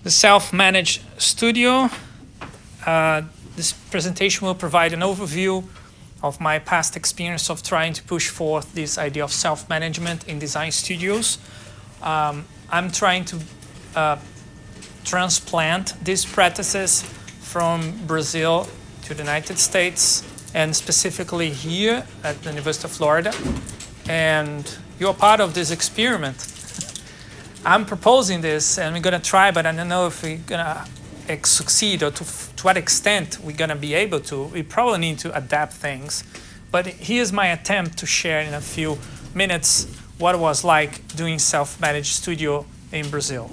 the self-managed studio. This presentation will provide an overview of my past experience of trying to push forth this idea of self-management in design studios. I'm trying to transplant these practices from Brazil to the United States, and specifically here at the University of Florida. And you're part of this experiment. I'm proposing this, and we're going to try, but I don't know if we're going to succeed or to what extent we're going to be able to. We probably need to adapt things. But here's my attempt to share in a few minutes what it was like doing self-managed studio in Brazil.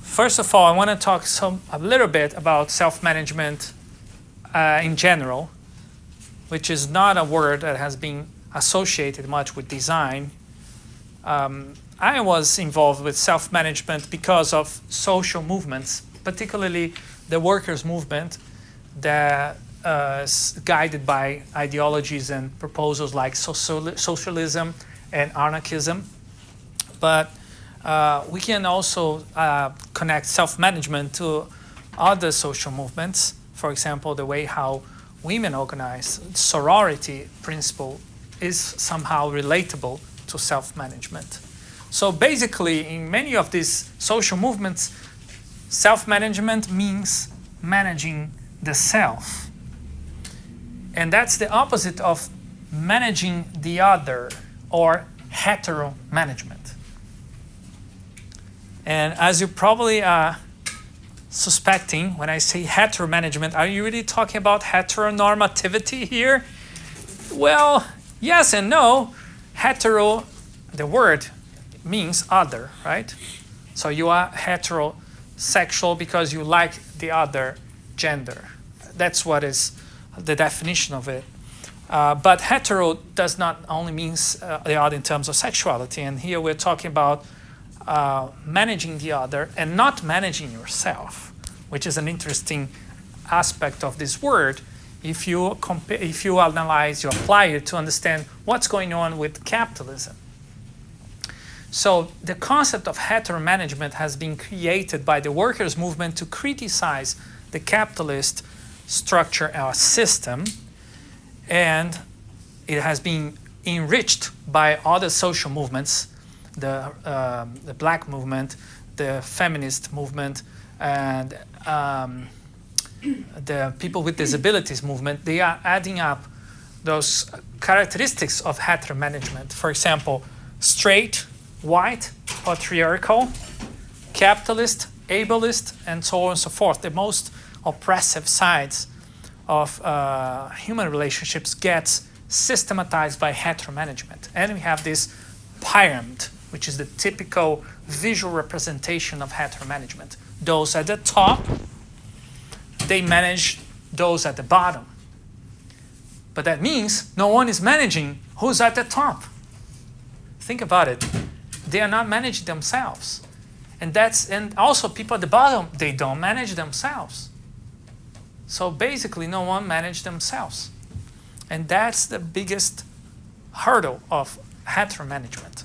First of all, I want to talk a little bit about self-management in general, which is not a word that has been associated much with design. I was involved with self-management because of social movements, particularly the workers' movement that is guided by ideologies and proposals like socialism and anarchism. But we can also connect self-management to other social movements. For example, the way how women organize, sorority principle is somehow relatable to self-management. So basically, in many of these social movements, self-management means managing the self. And that's the opposite of managing the other, or hetero-management. And as you probably are suspecting, when I say hetero-management, are you really talking about heteronormativity here? Well, yes and no. Hetero, the word, means other, right? So you are heterosexual because you like the other gender. That's what is the definition of it. But hetero does not only means the other in terms of sexuality. And here we're talking about managing the other and not managing yourself, which is an interesting aspect of this word. If you analyze, you apply it to understand what's going on with capitalism. So the concept of hetero-management has been created by the workers' movement to criticize the capitalist structure or system, and it has been enriched by other social movements, the black movement, the feminist movement, and the people with disabilities movement. They are adding up those characteristics of hetero-management. For example, straight, white, patriarchal, capitalist, ableist, and so on and so forth. The most oppressive sides of human relationships gets systematized by hetero-management. And we have this pyramid, which is the typical visual representation of hetero-management. Those at the top, they manage those at the bottom. But that means no one is managing who's at the top. Think about it. They are not managing themselves. And also people at the bottom, they don't manage themselves. So basically no one manages themselves. And that's the biggest hurdle of hetero-management.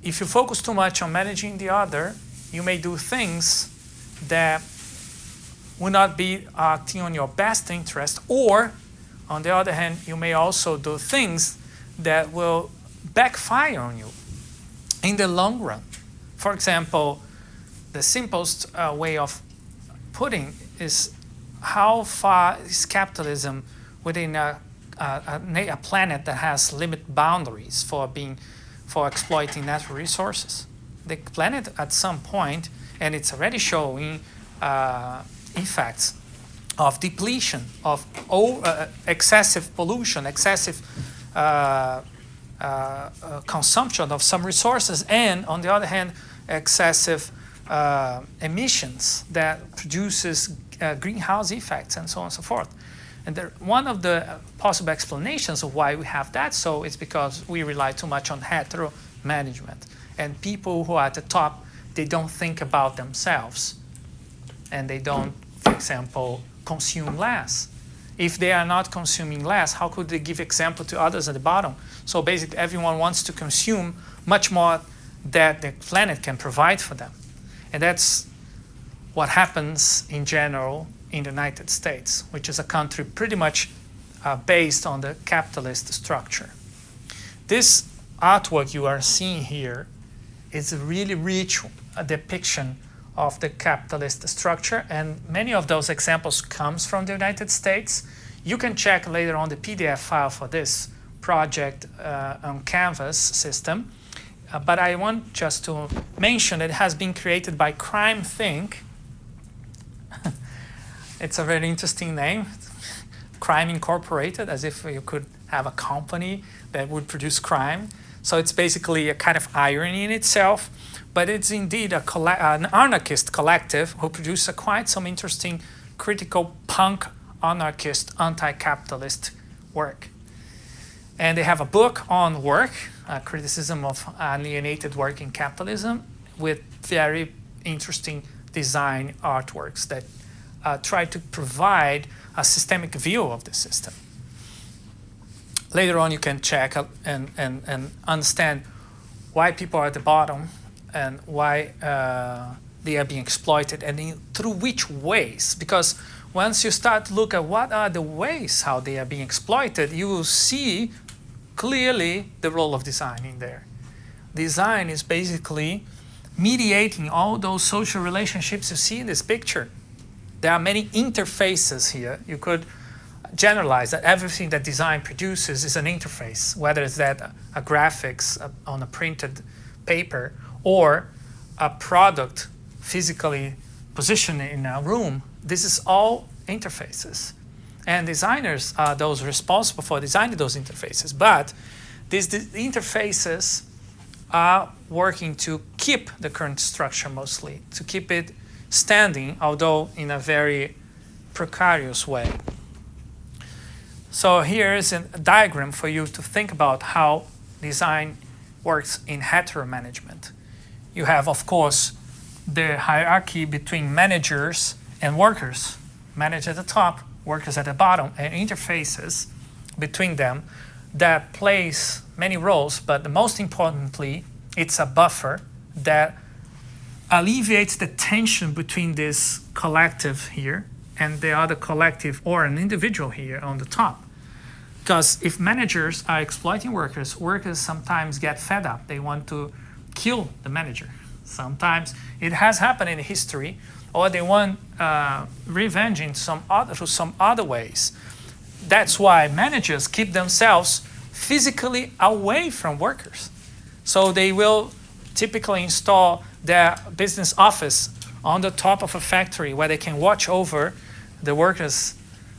If you focus too much on managing the other, you may do things that will not be acting on your best interest, or on the other hand, you may also do things that will backfire on you in the long run. For example, the simplest way of putting is how far is capitalism within a planet that has limit boundaries for exploiting natural resources. The planet at some point, and it's already showing effects of depletion, of excessive pollution, excessive consumption of some resources, and on the other hand, excessive emissions that produces greenhouse effects and so on and so forth. And one of the possible explanations of why we have that is because we rely too much on hetero management. And people who are at the top, they don't think about themselves. And they don't, for example, consume less. If they are not consuming less, how could they give example to others at the bottom? So basically everyone wants to consume much more that the planet can provide for them. And that's what happens in general in the United States, which is a country pretty much based on the capitalist structure. This artwork you are seeing here is a really rich depiction of the capitalist structure, and many of those examples comes from the United States. You can check later on the PDF file for this project on Canvas system, but I want just to mention it has been created by Crime Think. It's a very interesting name, Crime Incorporated, as if you could have a company that would produce crime. So it's basically a kind of irony in itself, but it's indeed an anarchist collective who produce quite some interesting critical punk anarchist anti-capitalist work. And they have a book on work, criticism of alienated work in capitalism, with very interesting design artworks that try to provide a systemic view of the system. Later on you can check and understand why people are at the bottom and why they are being exploited and through which ways. Because once you start to look at what are the ways how they are being exploited, you will see clearly the role of design in there. Design is basically mediating all those social relationships you see in this picture. There are many interfaces here. You could generalize that everything that design produces is an interface, whether it's that a graphics on a printed paper or a product physically positioned in a room. This is all interfaces. And designers are those responsible for designing those interfaces. But these interfaces are working to keep the current structure mostly, to keep it standing, although in a very precarious way. So here is a diagram for you to think about how design works in hetero-management. You have, of course, the hierarchy between managers and workers. Managers at the top, workers at the bottom, and interfaces between them that plays many roles, but most importantly, it's a buffer that alleviates the tension between this collective here and the other collective or an individual here on the top. Because if managers are exploiting workers, workers sometimes get fed up. They want to kill the manager. Sometimes it has happened in history, or they want revenge in some other ways. That's why managers keep themselves physically away from workers. So they will typically install their business office on the top of a factory where they can watch over the workers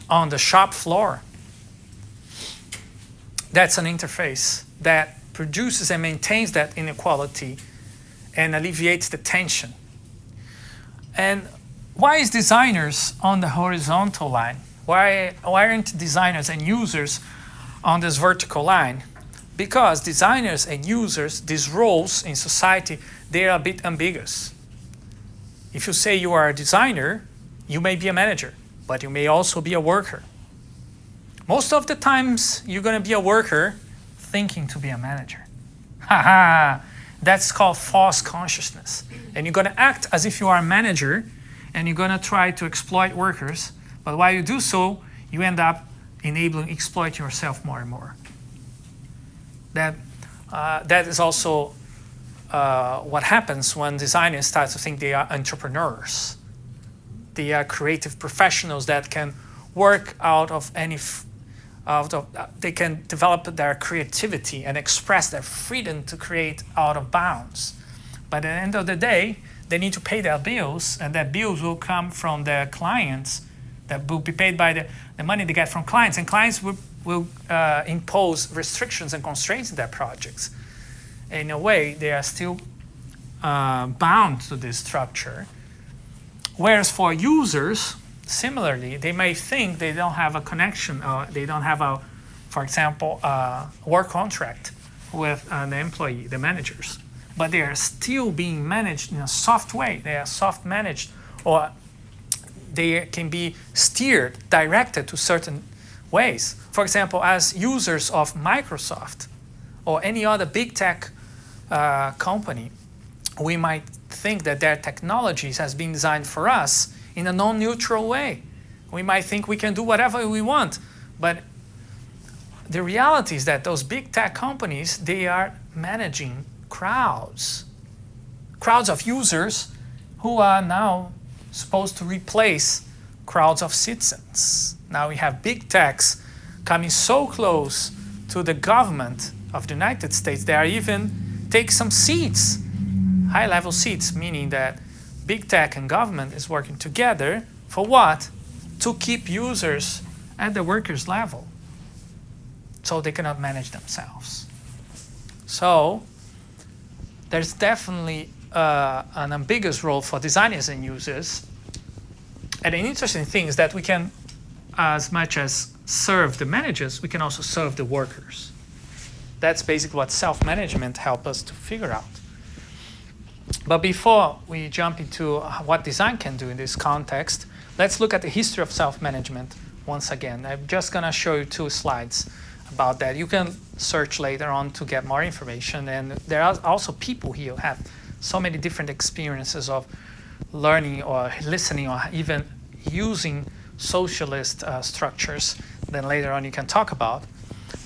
on the shop floor. That's an interface that produces and maintains that inequality and alleviates the tension. And why is designers on the horizontal line? Why aren't designers and users on this vertical line? Because designers and users, these roles in society, they are a bit ambiguous. If you say you are a designer, you may be a manager, but you may also be a worker. Most of the times, you're going to be a worker thinking to be a manager. That's called false consciousness. And you're going to act as if you are a manager, and you're going to try to exploit workers. But while you do so, you end up exploiting yourself more and more. That is also what happens when designers start to think they are entrepreneurs. They are creative professionals that can work out of any they can develop their creativity and express their freedom to create out of bounds. But at the end of the day, they need to pay their bills, and that bills will come from their clients, that will be paid by the money they get from clients, and clients will impose restrictions and constraints in their projects. In a way, they are still bound to this structure. Whereas for users, similarly, they may think they don't have a connection, or they don't have for example, a work contract with the employee, the managers. But they are still being managed in a soft way. They are soft managed, or they can be steered, directed to certain ways. For example, as users of Microsoft or any other big tech company, we might think that their technologies has been designed for us in a non-neutral way. We might think we can do whatever we want, but the reality is that those big tech companies, they are managing crowds of users who are now supposed to replace crowds of citizens. Now we have big techs coming so close to the government of the United States, they are even take some seats, high-level seats, meaning that big tech and government is working together for what? To keep users at the workers' level, so they cannot manage themselves. So there's definitely an ambiguous role for designers and users. And an interesting thing is that we can, as much as serve the managers, we can also serve the workers. That's basically what self-management helps us to figure out. But before we jump into what design can do in this context, let's look at the history of self-management once again. I'm just going to show you 2 slides about that. You can search later on to get more information. And there are also people here who have so many different experiences of learning or listening or even using socialist structures that later on you can talk about.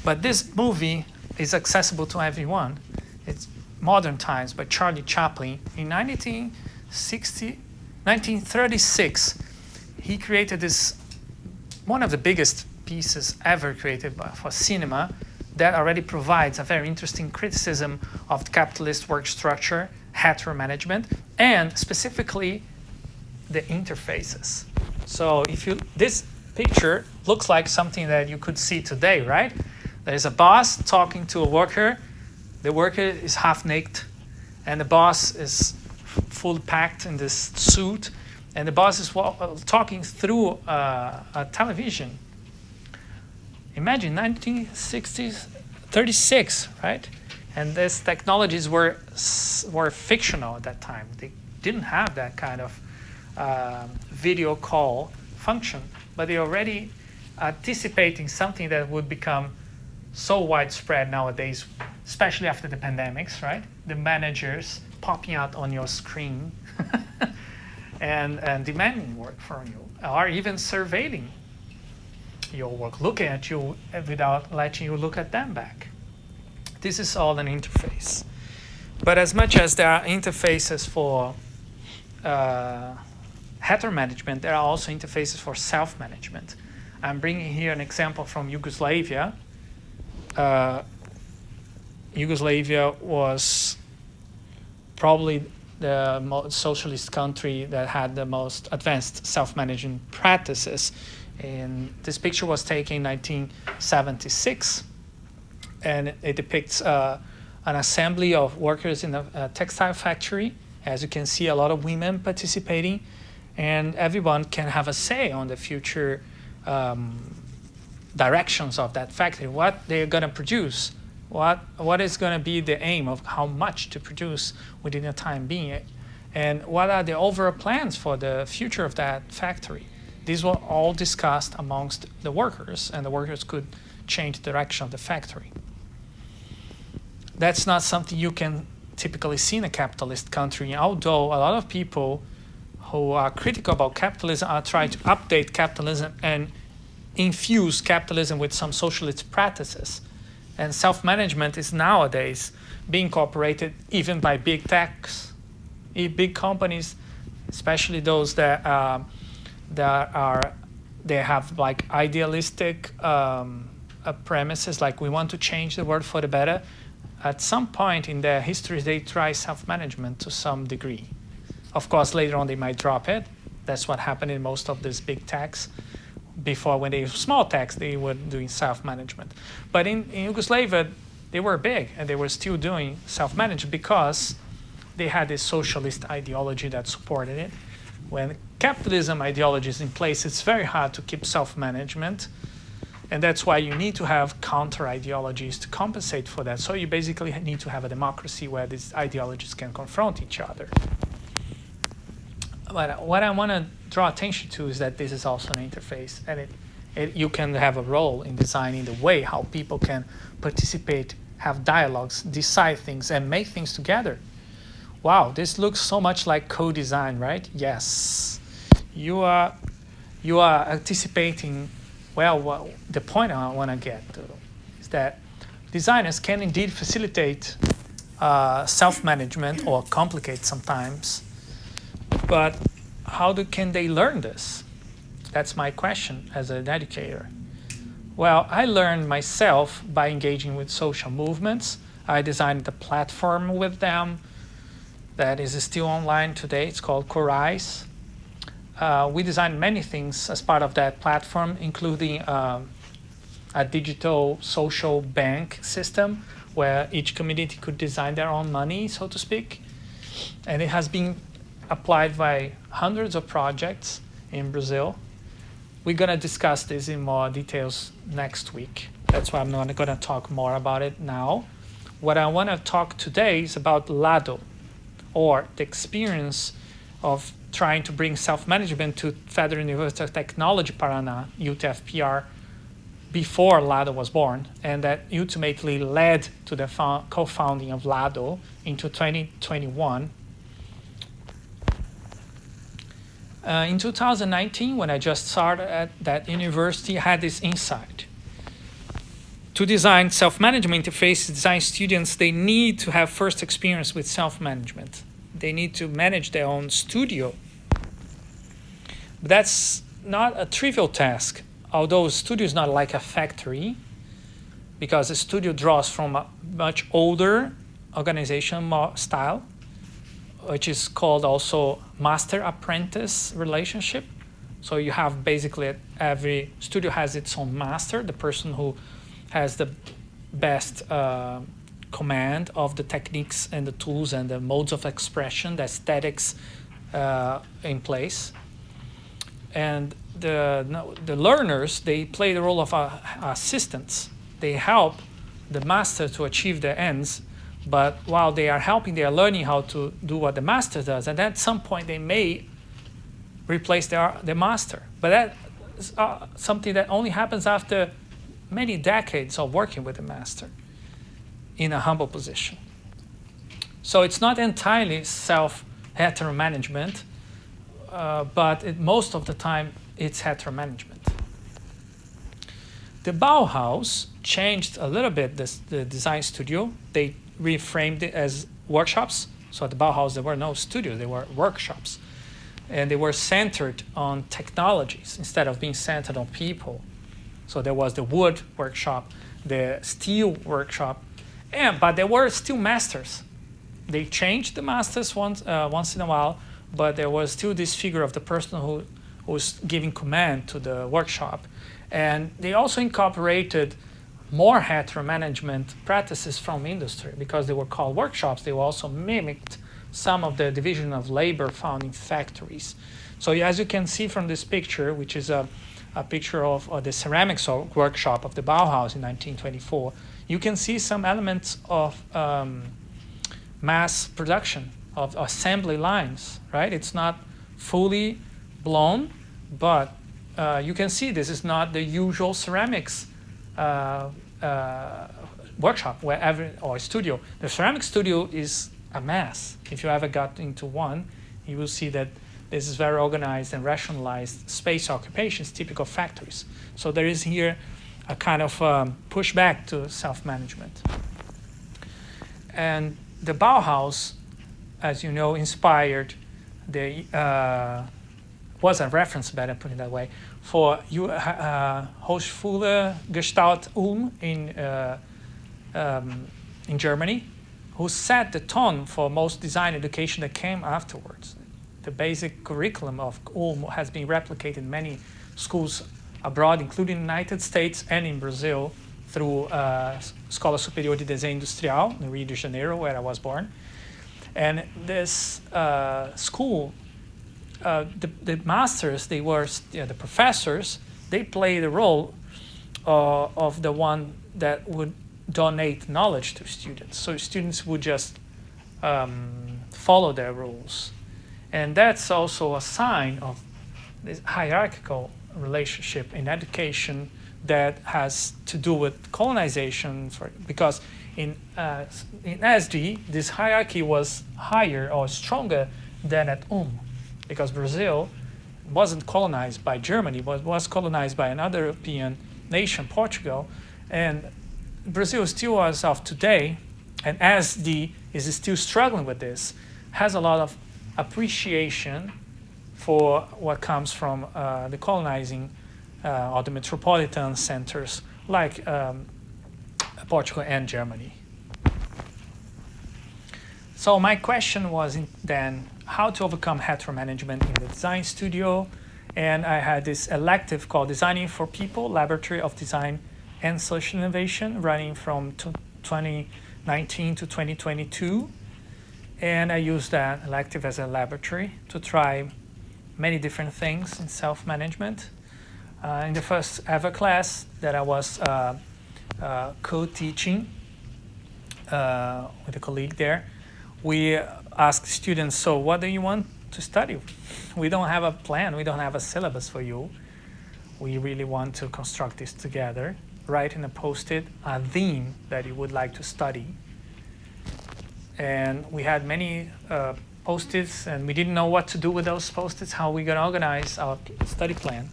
But this movie is accessible to everyone. It's Modern Times by Charlie Chaplin. In 1936, he created this, one of the biggest pieces ever created for cinema that already provides a very interesting criticism of the capitalist work structure, heteromanagement, and specifically the interfaces. So this picture looks like something that you could see today, right? There's a boss talking to a worker. The worker is half naked, and the boss is full packed in this suit, and the boss is talking through a television. Imagine 1936, right? And these technologies were fictional at that time. They didn't have that kind of video call function, but they're already anticipating something that would become so widespread nowadays, especially after the pandemics, right? The managers popping out on your screen and demanding work from you, or even surveilling your work, looking at you without letting you look at them back. This is all an interface. But as much as there are interfaces for heteromanagement, there are also interfaces for self-management. I'm bringing here an example from Yugoslavia. Yugoslavia was probably the most socialist country that had the most advanced self-managing practices. And this picture was taken in 1976, and it depicts an assembly of workers in a textile factory. As you can see, a lot of women participating, and everyone can have a say on the future directions of that factory, what they're going to produce, what is going to be the aim of how much to produce within a time being, and what are the overall plans for the future of that factory. These were all discussed amongst the workers, and the workers could change the direction of the factory. That's not something you can typically see in a capitalist country, although a lot of people who are critical about capitalism are trying to update capitalism and infuse capitalism with some socialist practices. And self-management is nowadays being incorporated even by big techs, big companies, especially those that they have like idealistic premises, like we want to change the world for the better. At some point in their history, they try self-management to some degree. Of course, later on they might drop it. That's what happened in most of these big techs. Before, when they were small techs, they were doing self-management. But in Yugoslavia, they were big, and they were still doing self-management because they had this socialist ideology that supported it. When capitalism ideology is in place, it's very hard to keep self-management, and that's why you need to have counter-ideologies to compensate for that. So you basically need to have a democracy where these ideologies can confront each other. But what I want to draw attention to is that this is also an interface, and you can have a role in designing the way how people can participate, have dialogues, decide things, and make things together. Wow, this looks so much like co-design, right? Yes. You are anticipating, well, the point I want to get to is that designers can indeed facilitate self-management or complicate sometimes, but can they learn this? That's my question as an educator. Well, I learned myself by engaging with social movements. I designed a platform with them that is still online today. It's called Crises. We designed many things as part of that platform, including a digital social bank system where each community could design their own money, so to speak. And it has been applied by hundreds of projects in Brazil. We're going to discuss this in more details next week. That's why I'm not going to talk more about it now. What I want to talk today is about Lado, or the experience of trying to bring self-management to Federal University of Technology Paraná, UTFPR, before Lado was born, and that ultimately led to the co-founding of Lado into 2021. In 2019, when I just started at that university, I had this insight. To design self-management interfaces, design students, they need to have first experience with self-management. They need to manage their own studio. But that's not a trivial task, although a studio is not like a factory, because a studio draws from a much older organization style, which is called also master-apprentice relationship. So you have basically every studio has its own master, the person who has the best command of the techniques and the tools and the modes of expression, the aesthetics in place. And the learners, they play the role of assistants. They help the master to achieve their ends, but while they are helping, they are learning how to do what the master does. And at some point, they may replace their master. But that's something that only happens after many decades of working with the master in a humble position. So it's not entirely self-hetero-management, but most of the time, it's hetero-management. The Bauhaus changed a little bit the design studio. They reframed it as workshops. So at the Bauhaus, there were no studios, they were workshops. And they were centered on technologies instead of being centered on people. So there was the wood workshop, the steel workshop, but there were still masters. They changed the masters once in a while, but there was still this figure of the person who was giving command to the workshop. And they also incorporated more hetero-management practices from industry because they were called workshops. They also mimicked some of the division of labor found in factories. So as you can see from this picture, which is a picture of the ceramics workshop of the Bauhaus in 1924, you can see some elements of mass production, of assembly lines, right? It's not fully blown, but you can see this is not the usual ceramics workshop or studio. The ceramic studio is a mess. If you ever got into one, you will see that this is very organized and rationalized space occupations, typical factories. So there is here a kind of pushback to self-management. And the Bauhaus, as you know, inspired was a reference, better put it that way, for Hochschule Gestalt Ulm in Germany, who set the tone for most design education that came afterwards. The basic curriculum of Ulm has been replicated in many schools abroad, including the United States and in Brazil, through Escola Superior de Desenho Industrial in Rio de Janeiro, where I was born. And this school, the masters, they were the professors, they played the role of the one that would donate knowledge to students. So students would just follow their rules. And that's also a sign of this hierarchical relationship in education that has to do with colonization, because in SD, this hierarchy was higher or stronger than at because Brazil wasn't colonized by Germany, but was colonized by another European nation, Portugal, and Brazil still, as of today, and SD is still struggling with this, has a lot of appreciation for what comes from the colonizing or the metropolitan centers like Portugal and Germany. So my question was then how to overcome heteromanagement in the design studio, and I had this elective called Designing for People, Laboratory of Design and Social Innovation, running from 2019 to 2022, and I used that elective as a laboratory to try many different things in self-management. In the first ever class that I was co-teaching with a colleague there, we asked students, so what do you want to study? We don't have a plan, we don't have a syllabus for you. We really want to construct this together. Write in a post-it a theme that you would like to study. And we had many post-its, and we didn't know what to do with those post-its, how we gonna organize our study plan.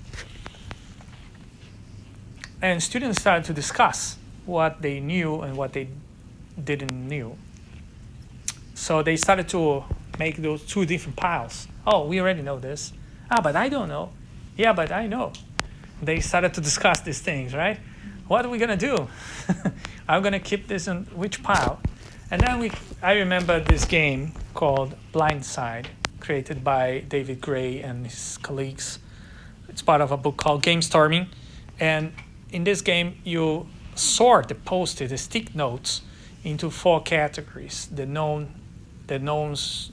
And students started to discuss what they knew and what they didn't knew. So they started to make those two different piles. Oh, we already know this. Ah, but I don't know. Yeah, but I know. They started to discuss these things, right? What are we gonna do? I'm gonna keep this in which pile? And then I remember this game called Blindside, created by David Gray and his colleagues. It's part of a book called Game Storming. And in this game, you sort the post-it, the stick notes, into 4 categories: the known, the knowns,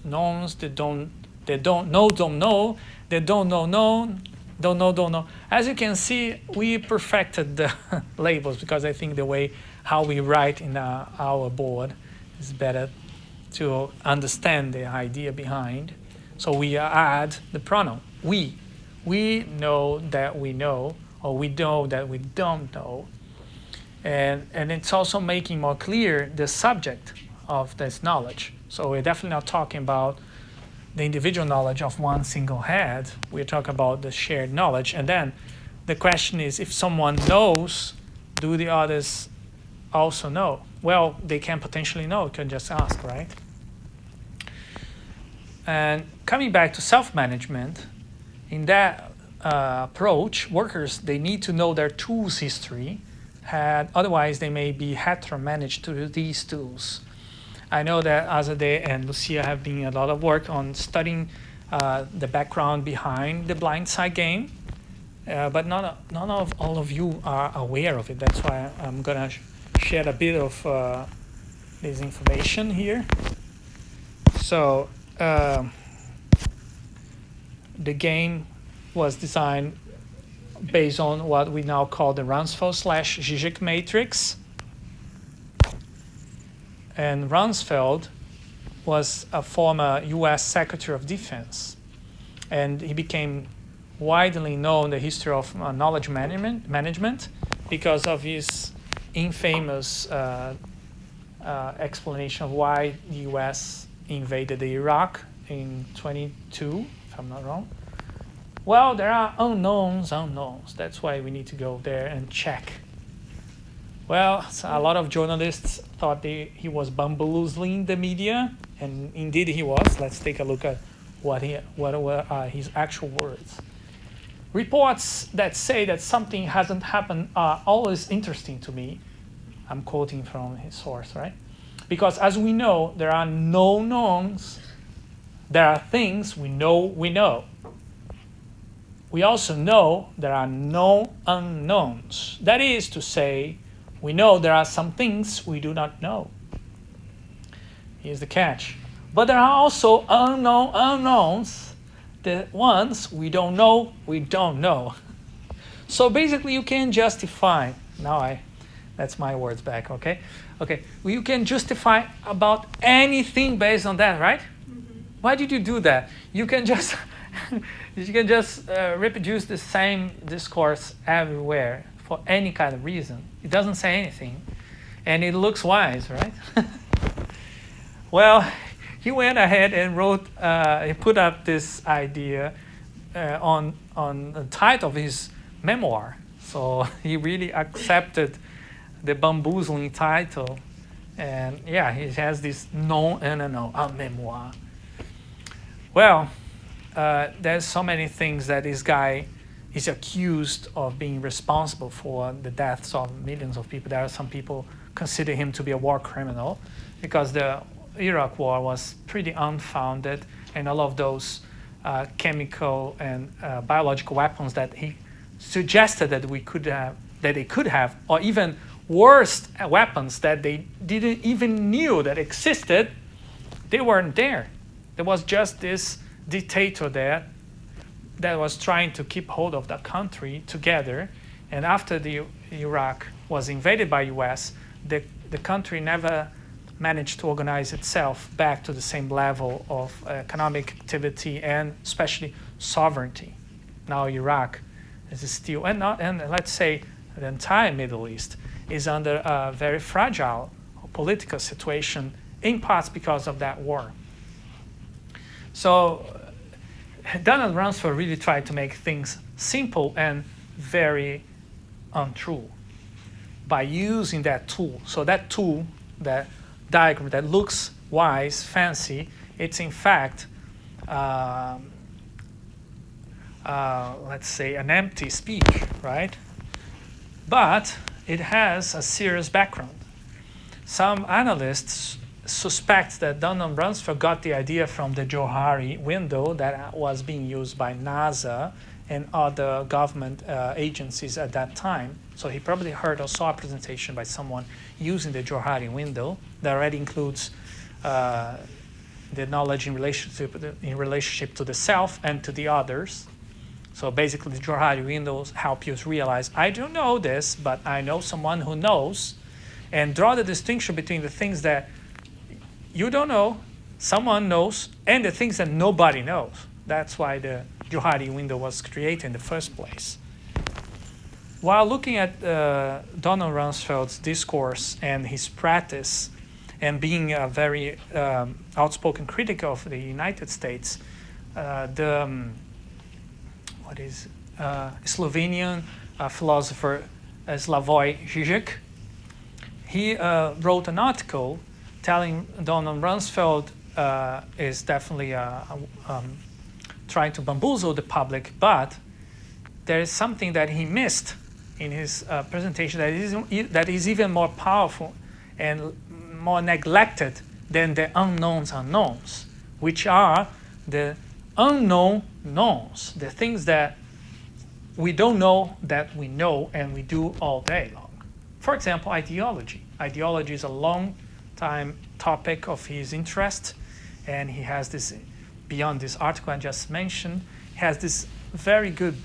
the don't know, the don't know, known, don't know. As you can see, we perfected the labels because I think the way how we write in our board is better to understand the idea behind. So we add the pronoun we. We know that we know, or we know that we don't know. And it's also making more clear the subject of this knowledge. So we're definitely not talking about the individual knowledge of one single head. We're talking about the shared knowledge. And then the question is, if someone knows, do the others also know? Well, they can potentially know, you can just ask, right? And coming back to self-management, in that approach, workers, they need to know their tools history, otherwise they may be heteromanaged to these tools. I know that Azadeh and Lucia have been a lot of work on studying the background behind the Blindside game, but none of all of you are aware of it. That's why I'm gonna share a bit of this information here. So the game was designed based on what we now call the Ransfeld/Zizek matrix. And Ransfeld was a former US Secretary of Defense, and he became widely known in the history of knowledge management because of his infamous explanation of why the US invaded Iraq in 22, if I'm not wrong. Well, there are unknowns. That's why we need to go there and check. Well, so a lot of journalists thought he was bamboozling the media, and indeed he was. Let's take a look at what were his actual words. Reports that say that something hasn't happened are always interesting to me. I'm quoting from his source, right? Because as we know, there are no knowns. There are things we know. We also know there are no unknowns. That is to say, we know there are some things we do not know. Here's the catch. But there are also unknown unknowns, the ones we don't know, we don't know. So basically you can justify, that's my words back, okay? Okay, well, you can justify about anything based on that, right? Mm-hmm. Why did you do that? You can just reproduce the same discourse everywhere for any kind of reason. It doesn't say anything. And it looks wise, right? Well, he went ahead and wrote, he put up this idea on the title of his memoir. So he really accepted the bamboozling title. And yeah, he has this a memoir. Well, there's so many things that this guy is accused of being responsible for the deaths of millions of people. There are some people consider him to be a war criminal because the Iraq War was pretty unfounded, and all of those chemical and biological weapons that he suggested that they could have, or even worse weapons that they didn't even knew that existed, they weren't there. There was just this dictator there that was trying to keep hold of the country together. And after the Iraq was invaded by US, the country never managed to organize itself back to the same level of economic activity and especially sovereignty. Now Iraq is still, and let's say the entire Middle East is under a very fragile political situation, in parts because of that war. So Donald Rumsfeld really tried to make things simple and very untrue by using that tool. So that tool, that diagram that looks wise, fancy, it's in fact, let's say, an empty speech, right? But it has a serious background. Some analysts suspect that Donald Rumsfeld got the idea from the Johari window that was being used by NASA and other government agencies at that time. So he probably heard or saw a presentation by someone using the Johari window that already includes the knowledge in relationship to the self and to the others. So basically the Johari windows help you realize, I don't know this, but I know someone who knows, and draw the distinction between the things that you don't know, someone knows, and the things that nobody knows. That's why the Johari window was created in the first place. While looking at Donald Rumsfeld's discourse and his practice, and being a very outspoken critic of the United States, Slovenian philosopher Slavoj Žižek, he wrote an article telling Donald Rumsfeld is definitely trying to bamboozle the public, but there is something that he missed in his presentation that is even more powerful and more neglected than the unknowns unknowns, which are the unknown knowns, the things that we don't know that we know and we do all day long. For example, ideology. Ideology is a long time topic of his interest, and he has this, beyond this article I just mentioned, he has this very good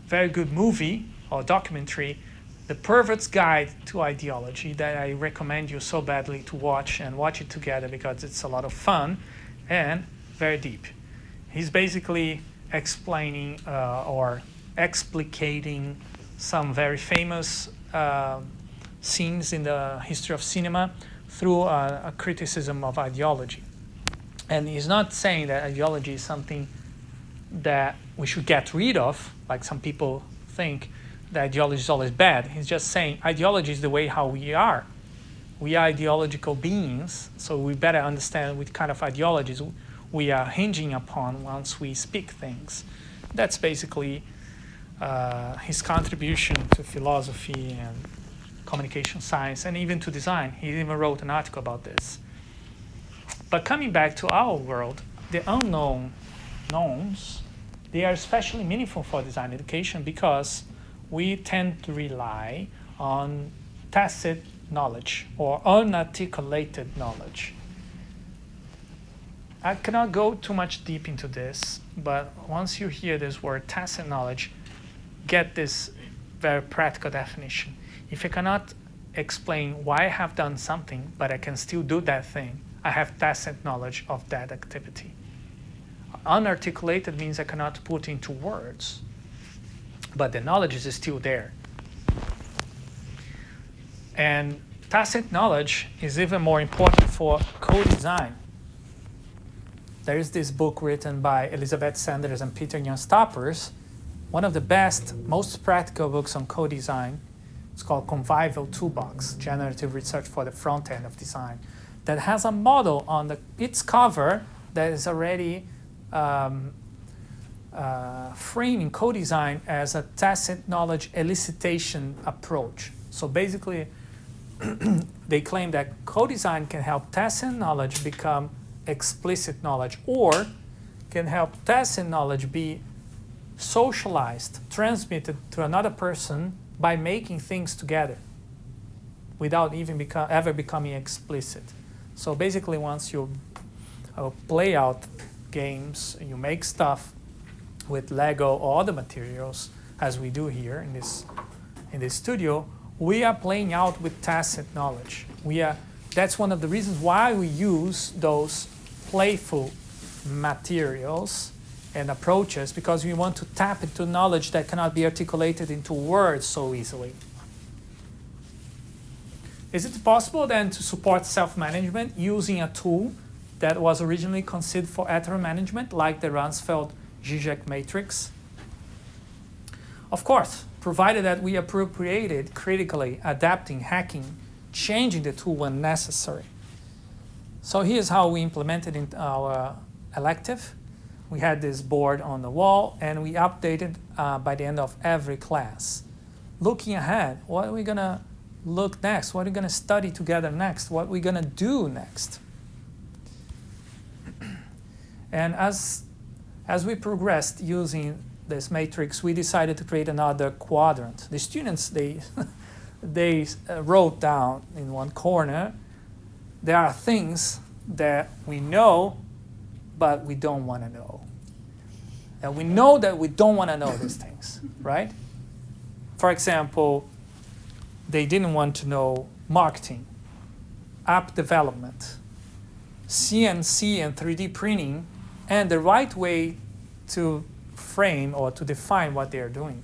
very good movie or documentary, The Pervert's Guide to Ideology, that I recommend you so badly to watch, and watch it together because it's a lot of fun and very deep. He's basically explaining or explicating some very famous scenes in the history of cinema through a criticism of ideology. And he's not saying that ideology is something that we should get rid of, like some people think that ideology is always bad. He's just saying ideology is the way how we are. We are ideological beings, so we better understand what kind of ideologies we are hinging upon once we speak things. That's basically his contribution to philosophy and communication science, and even to design. He even wrote an article about this. But coming back to our world, the unknown knowns, they are especially meaningful for design education because we tend to rely on tacit knowledge or unarticulated knowledge. I cannot go too much deep into this, but once you hear this word tacit knowledge, get this very practical definition. If I cannot explain why I have done something, but I can still do that thing, I have tacit knowledge of that activity. Unarticulated means I cannot put into words, but the knowledge is still there. And tacit knowledge is even more important for co-design. There is this book written by Elizabeth Sanders and Peter Jan-Stappers, one of the best, most practical books on co-design. It's called Convivial Toolbox, Generative Research for the Front End of Design, that has a model on its cover that is already framing co-design as a tacit knowledge elicitation approach. So basically, they claim that co-design can help tacit knowledge become explicit knowledge, or can help tacit knowledge be socialized, transmitted to another person by making things together without even ever becoming explicit. So basically, once you play out games, you make stuff with Lego or other materials, as we do here in this studio, we are playing out with tacit knowledge. That's one of the reasons why we use those playful materials and approaches, because we want to tap into knowledge that cannot be articulated into words so easily. Is it possible then to support self-management using a tool that was originally conceived for heteromanagement, like the Ransfeld-Zizek matrix? Of course, provided that we appropriate it critically, adapting, hacking, changing the tool when necessary. So here's how we implemented in our elective. We had this board on the wall, and we updated by the end of every class. Looking ahead, what are we going to look next? What are we going to study together next? What are we going to do next? And as we progressed using this matrix, we decided to create another quadrant. The students, they wrote down in one corner, there are things that we know, but we don't want to know. And we know that we don't want to know these things, right? For example, they didn't want to know marketing, app development, CNC and 3D printing, and the right way to frame or to define what they are doing.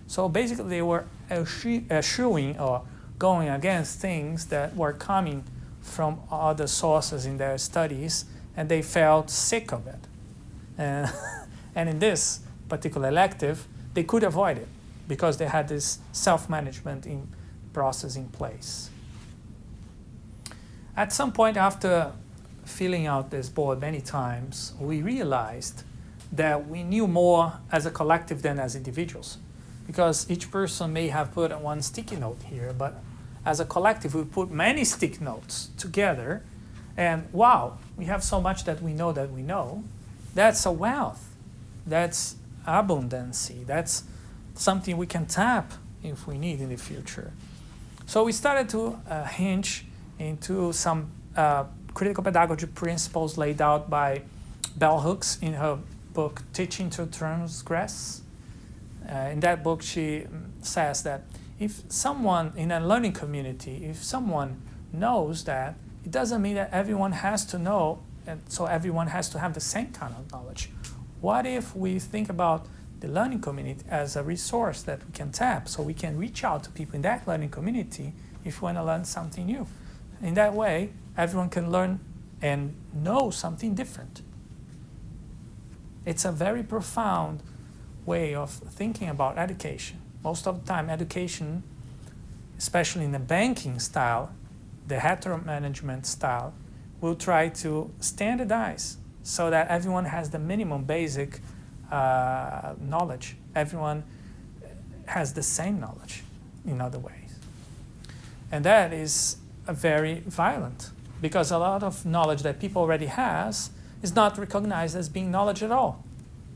So basically, they were eschewing or going against things that were coming from other sources in their studies, and they felt sick of it. And in this particular elective, they could avoid it because they had this self-management process in place. At some point, after filling out this board many times, we realized that we knew more as a collective than as individuals, because each person may have put one sticky note here, but as a collective, we put many sticky notes together, and wow, we have so much that we know that we know. That's a wealth. That's abundancy. That's something we can tap if we need in the future. So we started to hinge into some critical pedagogy principles laid out by Bell Hooks in her book, Teaching to Transgress. In that book, she says that if someone in a learning community, if someone knows that, it doesn't mean that everyone has to know, and so everyone has to have the same kind of knowledge. What if we think about the learning community as a resource that we can tap, so we can reach out to people in that learning community if we want to learn something new? In that way, everyone can learn and know something different. It's a very profound way of thinking about education. Most of the time, education, especially in the banking style, the heteromanagement style, will try to standardize so that everyone has the minimum basic knowledge. Everyone has the same knowledge in other ways. And that is very violent, because a lot of knowledge that people already has is not recognized as being knowledge at all.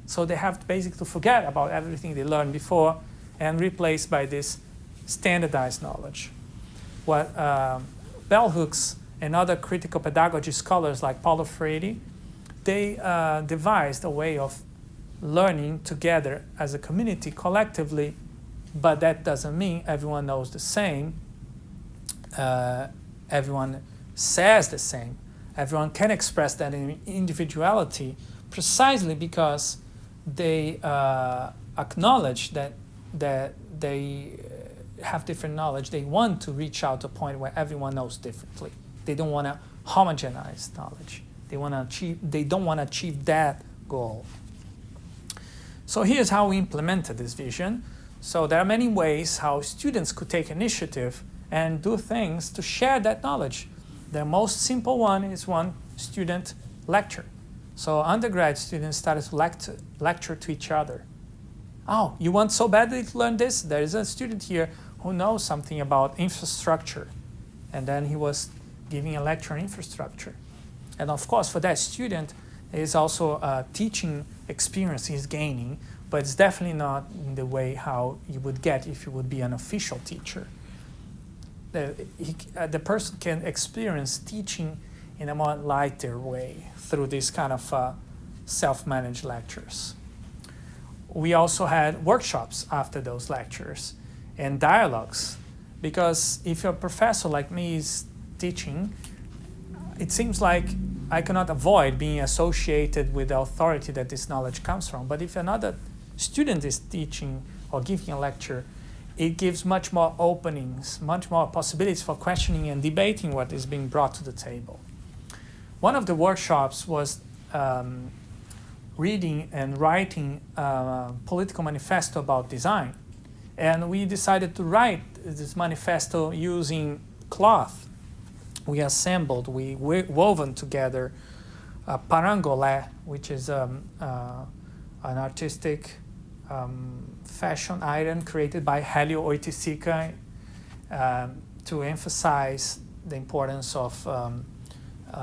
So they have to basically forget about everything they learned before and replaced by this standardized knowledge. What Bell Hooks and other critical pedagogy scholars like Paulo Freire, they devised a way of learning together as a community collectively, but that doesn't mean everyone knows the same, everyone says the same, everyone can express that individuality precisely because they acknowledge that they have different knowledge, they want to reach out to a point where everyone knows differently. They don't want to homogenize knowledge. They don't want to achieve that goal. So here's how we implemented this vision. So there are many ways how students could take initiative and do things to share that knowledge. The most simple one is one student lecture. So undergrad students started to lecture to each other. Oh, you want so badly to learn this? There is a student here who knows something about infrastructure. And then he was giving a lecture on infrastructure. And of course, for that student, there is also a teaching experience he's gaining, but it's definitely not in the way how you would get if you would be an official teacher. The person can experience teaching in a more lighter way through these kind of self-managed lectures. We also had workshops after those lectures and dialogues, because if a professor like me is teaching, it seems like I cannot avoid being associated with the authority that this knowledge comes from. But if another student is teaching or giving a lecture, it gives much more openings, much more possibilities for questioning and debating what is being brought to the table. One of the workshops was reading and writing a political manifesto about design. And we decided to write this manifesto using cloth. We assembled, we woven together parangolé, which is an artistic fashion item created by Helio Oiticica to emphasize the importance of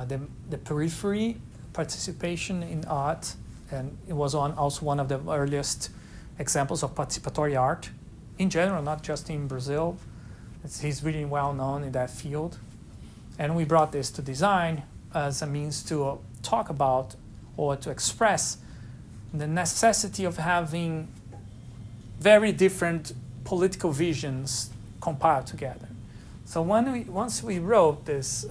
the periphery participation in art. And it was also one of the earliest examples of participatory art in general, not just in Brazil. He's really well known in that field. And we brought this to design as a means to talk about or to express the necessity of having very different political visions compiled together. So once we wrote this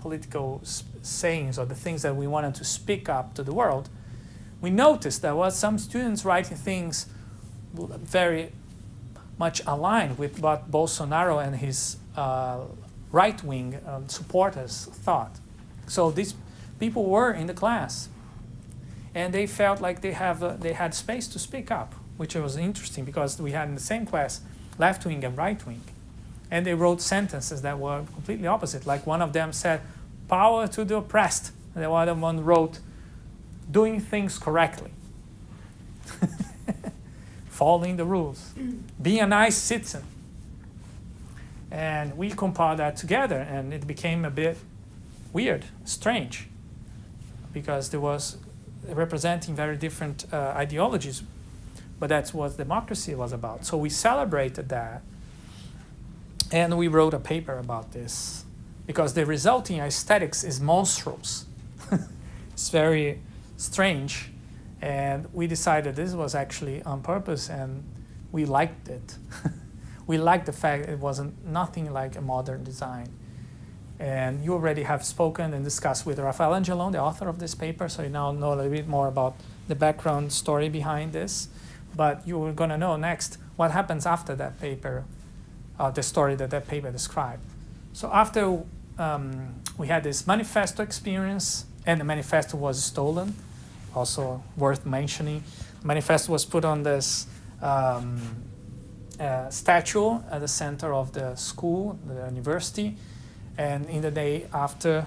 political sayings or the things that we wanted to speak up to the world, we noticed there was some students writing things very much aligned with what Bolsonaro and his right-wing supporters thought. So these people were in the class, and they felt like they had space to speak up, which was interesting because we had in the same class left-wing and right-wing. And they wrote sentences that were completely opposite. Like one of them said, "Power to the oppressed." And the other one wrote, "Doing things correctly." Following the rules. Being a nice citizen. And we compiled that together, and it became a bit weird, strange, because there was representing very different ideologies, but that's what democracy was about. So we celebrated that, and we wrote a paper about this, because the resulting aesthetics is monstrous. It's very strange, and we decided this was actually on purpose, and we liked it. We liked the fact it wasn't nothing like a modern design. And you already have spoken and discussed with Rafael Angelon, the author of this paper, so you now know a little bit more about the background story behind this. But you're going to know next what happens after that paper, the story that that paper described. So after we had this manifesto experience, and the manifesto was stolen, also worth mentioning. The manifesto was put on this statue at the center of the school, the university, and in the day after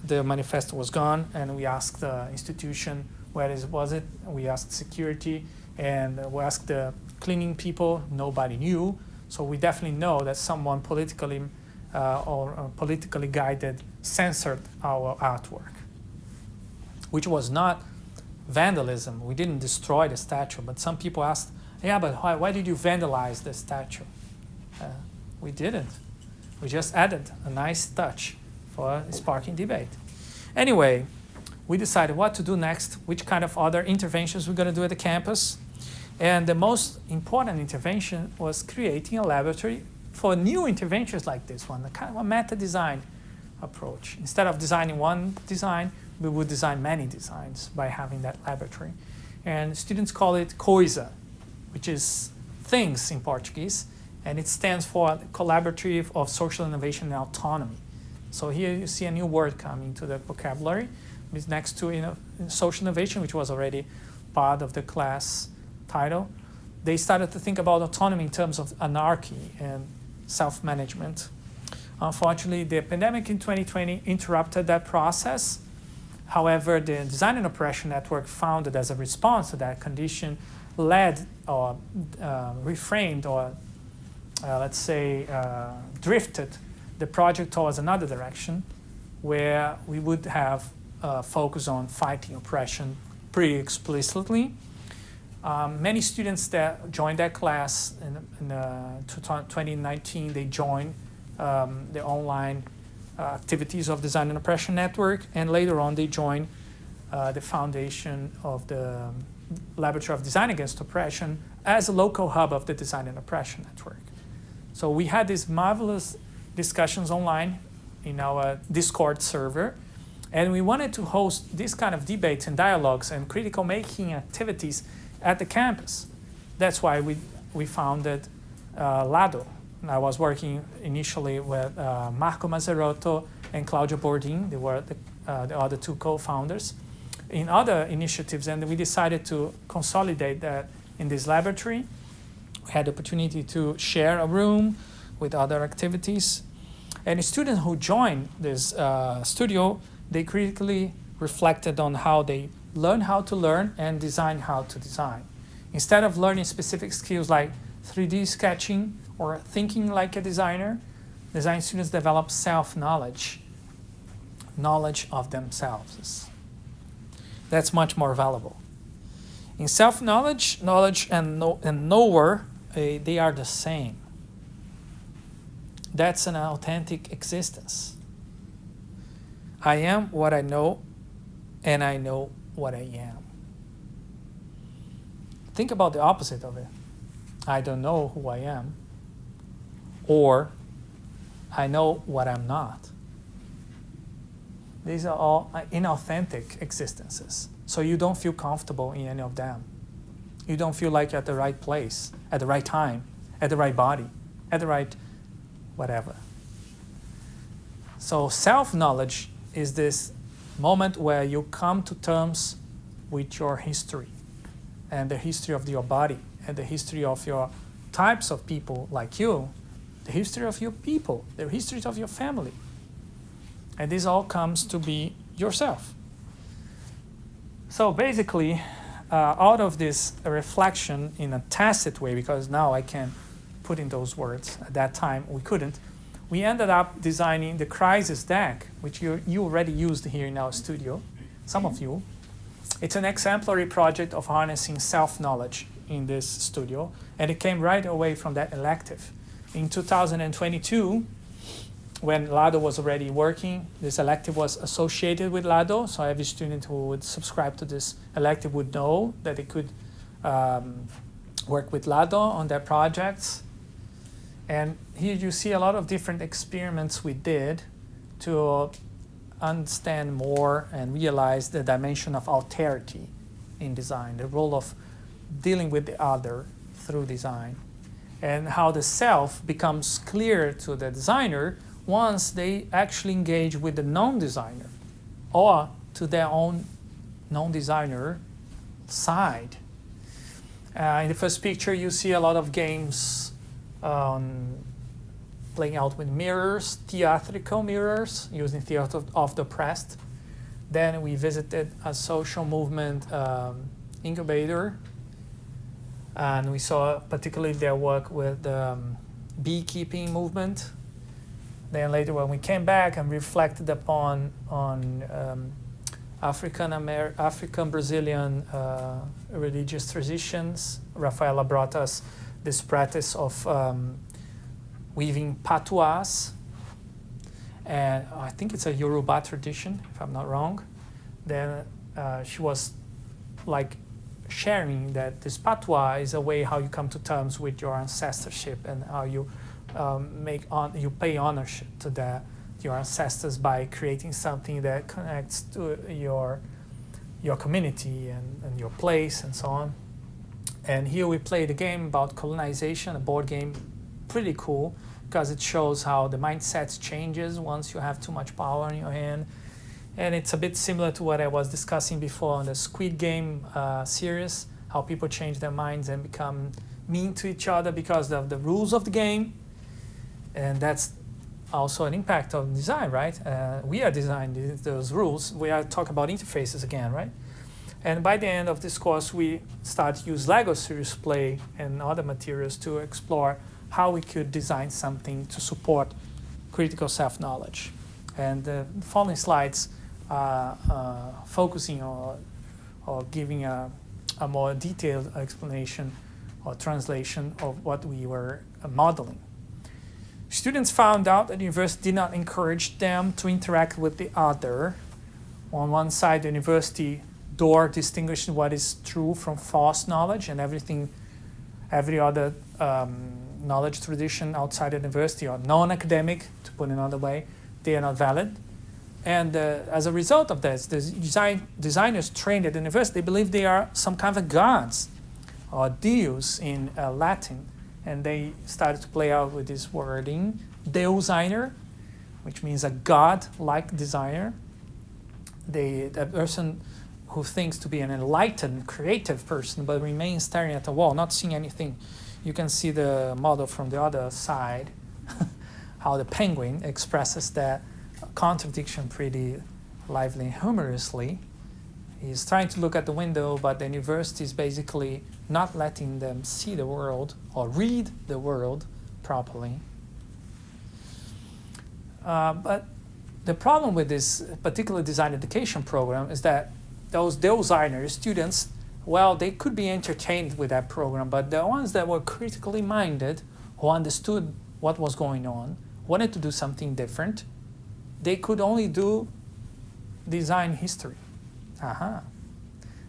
the manifesto was gone, and we asked the institution where was it, we asked security, and we asked the cleaning people, nobody knew, so we definitely know that someone politically or politically guided censored our artwork, which was not vandalism. We didn't destroy the statue, but some people asked, yeah, but why did you vandalize the statue? We didn't. We just added a nice touch for sparking debate. Anyway, we decided what to do next, which kind of other interventions we're going to do at the campus. And the most important intervention was creating a laboratory for new interventions like this one, a kind of a meta-design approach. Instead of designing one design, we would design many designs by having that laboratory. And students call it coisa, which is things in Portuguese, and it stands for Collaborative of Social Innovation and Autonomy. So here you see a new word coming to the vocabulary. It's next to social innovation, which was already part of the class title. They started to think about autonomy in terms of anarchy and self-management. Unfortunately, the pandemic in 2020 interrupted that process. However, the Design and Operation Network founded as a response to that condition led or reframed or let's say drifted the project towards another direction where we would have focus on fighting oppression pretty explicitly. Many students that joined that class in 2019, they joined the online activities of Design and Oppression Network, and later on they joined the foundation of the Laboratory of Design Against Oppression as a local hub of the Design and Oppression Network. So we had these marvelous discussions online in our Discord server, and we wanted to host this kind of debates and dialogues and critical making activities at the campus. That's why we founded Lado. I was working initially with Marco Mazerotto and Claudio Bordin. They were the other two co-founders in other initiatives, and we decided to consolidate that in this laboratory. We had the opportunity to share a room with other activities. And the students who joined this studio, they critically reflected on how they learn how to learn and design how to design. Instead of learning specific skills like 3D sketching or thinking like a designer, design students develop self-knowledge, knowledge of themselves. That's much more valuable. In self-knowledge, knowledge and knower, they are the same. That's an authentic existence. I am what I know, and I know what I am. Think about the opposite of it. I don't know who I am, or I know what I'm not. These are all inauthentic existences. So you don't feel comfortable in any of them. You don't feel like you're at the right place, at the right time, at the right body, at the right whatever. So self-knowledge is this moment where you come to terms with your history and the history of your body and the history of your types of people like you, the history of your people, the history of your family. And this all comes to be yourself. So basically, out of this reflection in a tacit way, because now I can put in those words, at that time we couldn't, we ended up designing the Crises deck, which you already used here in our studio, some of you. It's an exemplary project of harnessing self-knowledge in this studio, and it came right away from that elective. In 2022, when Lado was already working, this elective was associated with Lado, so every student who would subscribe to this elective would know that they could work with Lado on their projects. And here you see a lot of different experiments we did to understand more and realize the dimension of alterity in design, the role of dealing with the other through design, and how the self becomes clear to the designer once they actually engage with the non-designer or to their own non-designer side. In the first picture, you see a lot of games playing out with mirrors, theatrical mirrors, using theater of the oppressed. Then we visited a social movement incubator, and we saw particularly their work with the beekeeping movement. Then later when we came back and reflected upon African Brazilian religious traditions, Rafaela brought us this practice of weaving patois, and I think it's a Yoruba tradition, if I'm not wrong. Then she was like sharing that this patois is a way how you come to terms with your ancestorship and how you you pay ownership to your ancestors by creating something that connects to your community and your place and so on. And here we played a game about colonization, a board game pretty cool because it shows how the mindset changes once you have too much power in your hand. And it's a bit similar to what I was discussing before on the Squid Game series, how people change their minds and become mean to each other because of the rules of the game. And that's also an impact on design, right? We are designing those rules. We are talking about interfaces again, right? And by the end of this course, we start to use Lego Serious Play and other materials to explore how we could design something to support critical self-knowledge. And the following slides are focusing on or giving a more detailed explanation or translation of what we were modeling. Students found out that the university did not encourage them to interact with the other. On one side, the university door distinguished what is true from false knowledge, and every other knowledge tradition outside the university or non-academic, to put it another way, they are not valid. And as a result of this, the designers trained at the university, they believe they are some kind of gods or deus in Latin. And they started to play out with this wording, designer, which means a god-like designer. The person who thinks to be an enlightened, creative person, but remains staring at the wall, not seeing anything. You can see the model from the other side, how the penguin expresses that contradiction pretty lively and humorously. He's trying to look at the window, but the university is basically not letting them see the world or read the world properly. But the problem with this particular design education program is that those designers, students, well, they could be entertained with that program, but the ones that were critically minded, who understood what was going on, wanted to do something different, they could only do design history.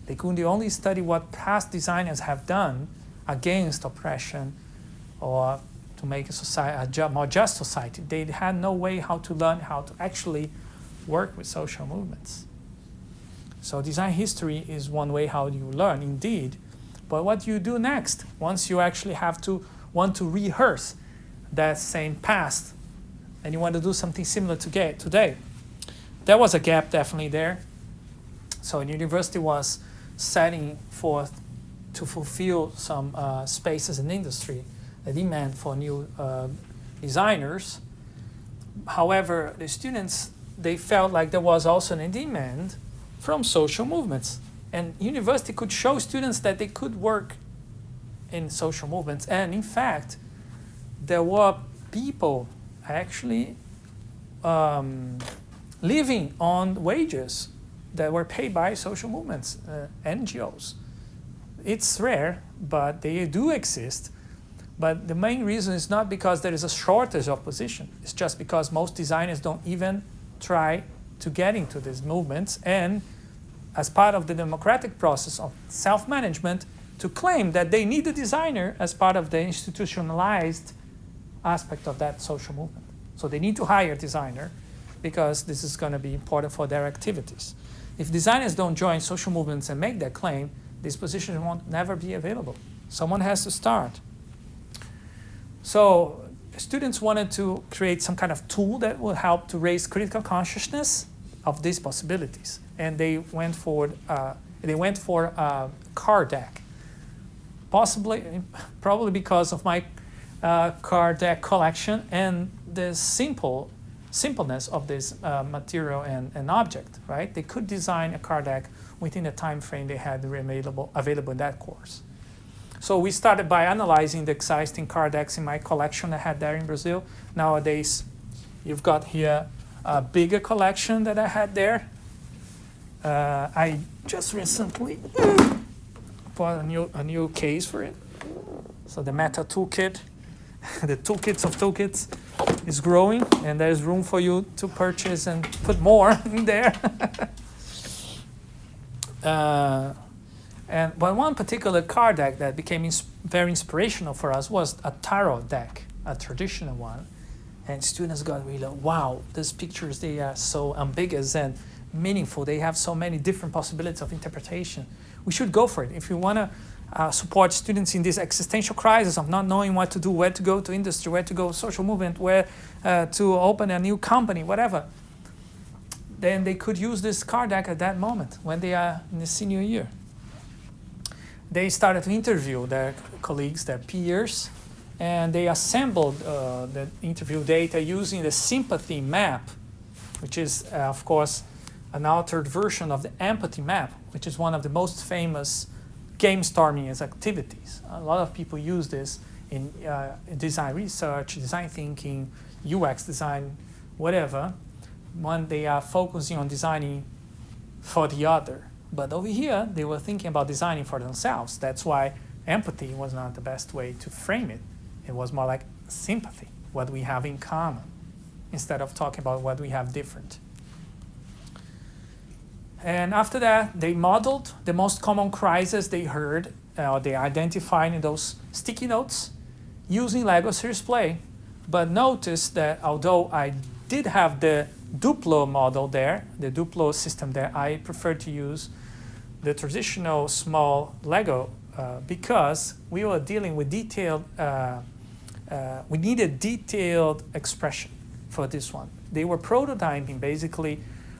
They could only study what past designers have done against oppression or to make a society, a more just society. They had no way how to learn how to actually work with social movements. So design history is one way how you learn, indeed. But what do you do next once you actually want to rehearse that same past and you want to do something similar today? There was a gap definitely there. So the university was setting forth to fulfill some spaces in industry, a demand for new designers. However, the students, they felt like there was also a demand from social movements. And university could show students that they could work in social movements. And in fact, there were people actually living on wages that were paid by social movements, NGOs. It's rare, but they do exist. But the main reason is not because there is a shortage of position. It's just because most designers don't even try to get into these movements, and as part of the democratic process of self-management, to claim that they need a designer as part of the institutionalized aspect of that social movement. So they need to hire a designer because this is going to be important for their activities. If designers don't join social movements and make that claim, this position won't never be available. Someone has to start. So students wanted to create some kind of tool that will help to raise critical consciousness of these possibilities. And they went for a card deck. Probably because of my card deck collection and the simpleness of this material and object, right? They could design a card deck within the time frame they had available in that course. So we started by analyzing the existing card decks in my collection I had there in Brazil. Nowadays, you've got here a bigger collection that I had there. I just recently bought a new case for it. So the Meta Toolkit, the toolkits of toolkits, is growing, and there's room for you to purchase and put more in there. But one particular card deck that became very inspirational for us was a tarot deck, a traditional one. And students got really, wow, these pictures, they are so ambiguous and meaningful. They have so many different possibilities of interpretation. We should go for it. If you want to support students in this existential crisis of not knowing what to do, where to go to industry, where to go social movement, where to open a new company, whatever, then they could use this card deck at that moment when they are in the senior year. They started to interview their colleagues, their peers, and they assembled the interview data using the sympathy map, which is, of course, an altered version of the empathy map, which is one of the most famous game storming activities. A lot of people use this in design research, design thinking, UX design, whatever, when they are focusing on designing for the other. But over here, they were thinking about designing for themselves. That's why empathy was not the best way to frame it. It was more like sympathy, what we have in common, instead of talking about what we have different. And after that, they modeled the most common crises they heard, they identified in those sticky notes using LEGO Serious Play. But notice that although I did have the Duplo model there, the Duplo system there, I prefer to use the traditional small LEGO because we were dealing with detailed, we needed detailed expression for this one. They were prototyping basically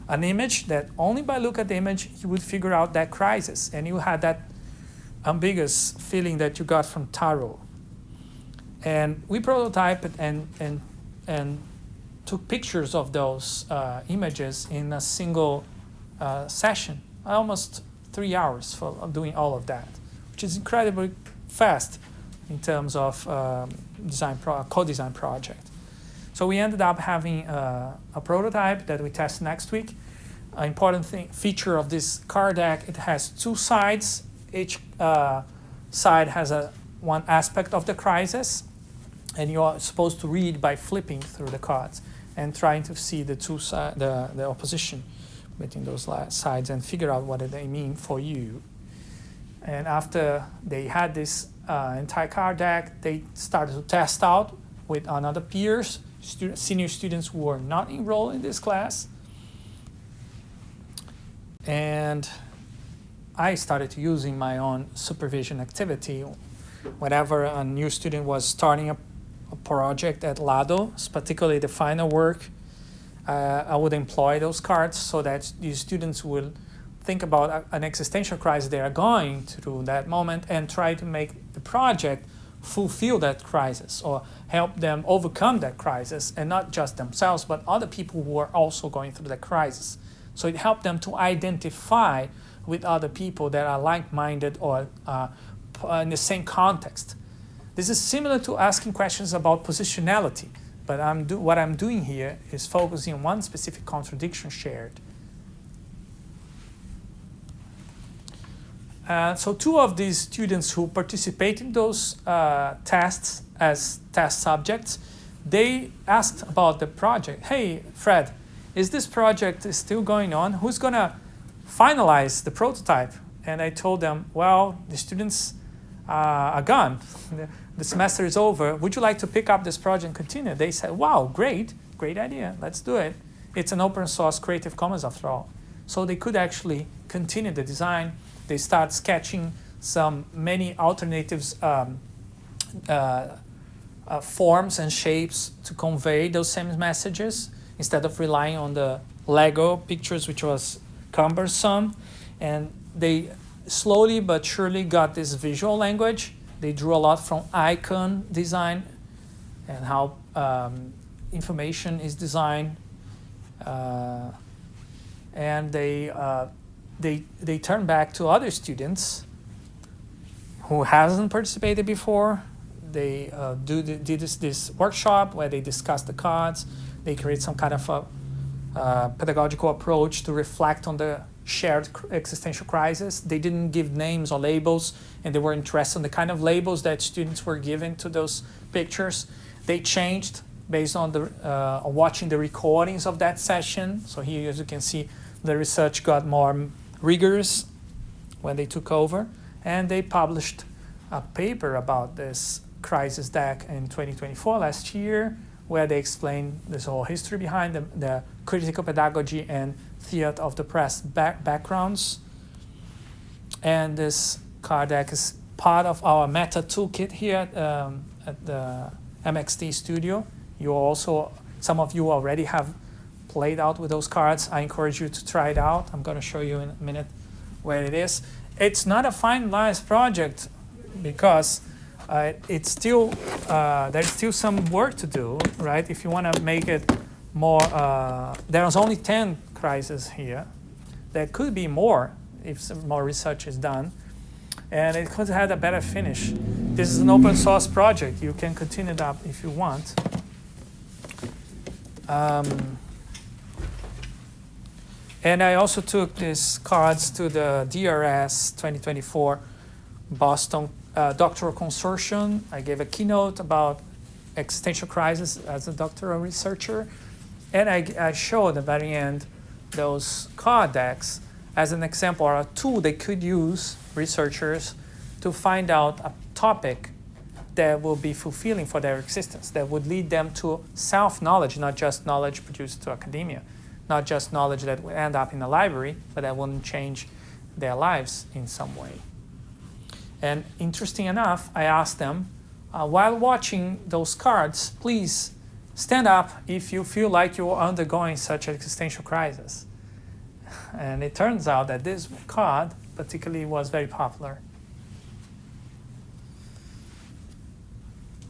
an image that only by look at the image you would figure out that crisis, and you had that ambiguous feeling that you got from tarot. And we prototyped and took pictures of those images in a single session, almost 3 hours for doing all of that, which is incredibly fast in terms of co-design project. So we ended up having a prototype that we test next week. An important feature of this card deck, it has two sides. Each side has one aspect of the crisis, and you are supposed to read by flipping through the cards and trying to see the opposition between those sides and figure out what they mean for you. And after they had this entire card deck, they started to test out with another peers, senior students who were not enrolled in this class. And I started using my own supervision activity. Whenever a new student was starting a project at Lado, particularly the final work, I would employ those cards so that these students will think about an existential crisis they are going through that moment and try to make the project fulfill that crisis or help them overcome that crisis, and not just themselves, but other people who are also going through that crisis. So it helped them to identify with other people that are like-minded or in the same context. This is similar to asking questions about positionality, but what I'm doing here is focusing on one specific contradiction shared. So two of these students who participate in those tests as test subjects, they asked about the project. Hey, Fred, is this project still going on? Who's going to finalize the prototype? And I told them, well, the students are gone. The semester is over. Would you like to pick up this project and continue? They said, wow, great idea. Let's do it. It's an open source Creative Commons after all. So they could actually continue the design. They start sketching many alternatives, forms and shapes to convey those same messages instead of relying on the Lego pictures, which was cumbersome. And they slowly but surely got this visual language. They drew a lot from icon design and how information is designed. And they turn back to other students who hasn't participated before. They did this workshop where they discuss the cards. They create some kind of a pedagogical approach to reflect on the shared existential crisis. They didn't give names or labels, and they were interested in the kind of labels that students were given to those pictures. They changed based on watching the recordings of that session. So here, as you can see, the research got more rigorous when they took over, and they published a paper about this crisis deck in 2024, last year, where they explained this whole history behind the critical pedagogy and theater of the press backgrounds. And this card deck is part of our meta toolkit here at the MXD studio. Some of you already have played out with those cards. I encourage you to try it out. I'm going to show you in a minute where it is. It's not a finalized project because it's still there's still some work to do, right? If you want to make it more, there's only 10 crises here. There could be more if some more research is done, and it could have a better finish. This is an open source project. You can continue it up if you want. And I also took these cards to the DRS 2024 Boston Doctoral Consortium. I gave a keynote about existential crisis as a doctoral researcher. And I showed at the very end those card decks as an example or a tool they could use, researchers, to find out a topic that will be fulfilling for their existence, that would lead them to self-knowledge, not just knowledge produced to academia, not just knowledge that will end up in the library, but that wouldn't change their lives in some way. And interesting enough, I asked them, while watching those cards, please stand up if you feel like you're undergoing such an existential crisis. And it turns out that this card particularly was very popular.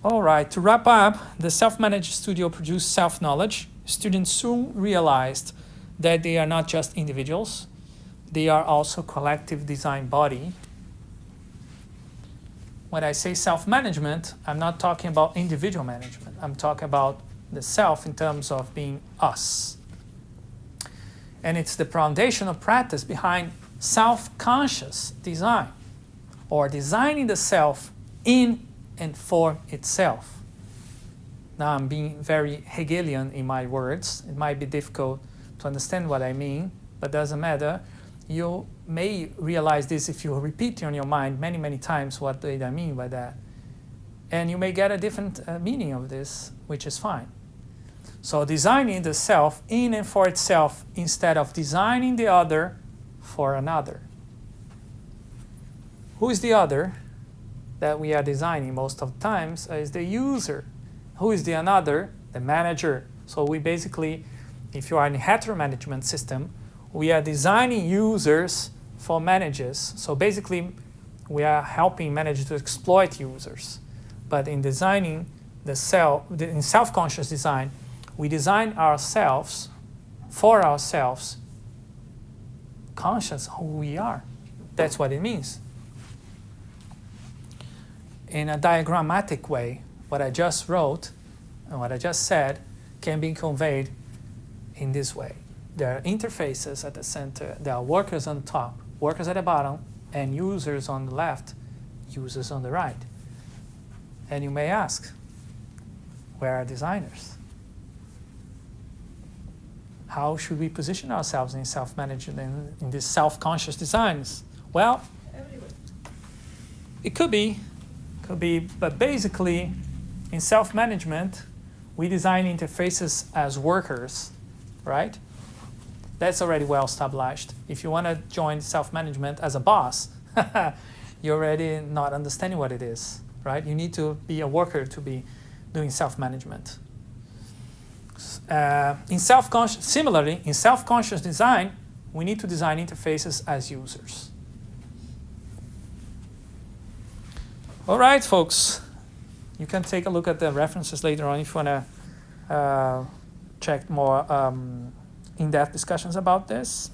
All right, to wrap up, the self-managed studio produced self-knowledge. Students soon realized that they are not just individuals, they are also collective design body. When I say self-management, I'm not talking about individual management. I'm talking about the self in terms of being us. And it's the foundational practice behind self-conscious design, or designing the self in and for itself. Now I'm being very Hegelian in my words. It might be difficult to understand what I mean, but doesn't matter. You may realize this if you repeat in your mind many, many times what did I mean by that. And you may get a different meaning of this, which is fine. So designing the self in and for itself instead of designing the other for another. Who is the other that we are designing most of the times is the user. Who is the another? The manager. So we basically, if you are in a hetero management system, we are designing users for managers. So basically, we are helping managers to exploit users. But in designing the self, in self-conscious design, we design ourselves for ourselves, conscious who we are. That's what it means. In a diagrammatic way, what I just wrote and what I just said can be conveyed in this way. There are interfaces at the center, there are workers on the top, workers at the bottom, and users on the left, users on the right. And you may ask, where are designers? How should we position ourselves in self-management, in these self-conscious designs? Well, everywhere. It could be, but basically, in self-management, we design interfaces as workers, right? That's already well established. If you want to join self-management as a boss, you're already not understanding what it is, right? You need to be a worker to be doing self-management. Similarly, in self-conscious design, we need to design interfaces as users. All right, folks. You can take a look at the references later on if you want to check more in-depth discussions about this.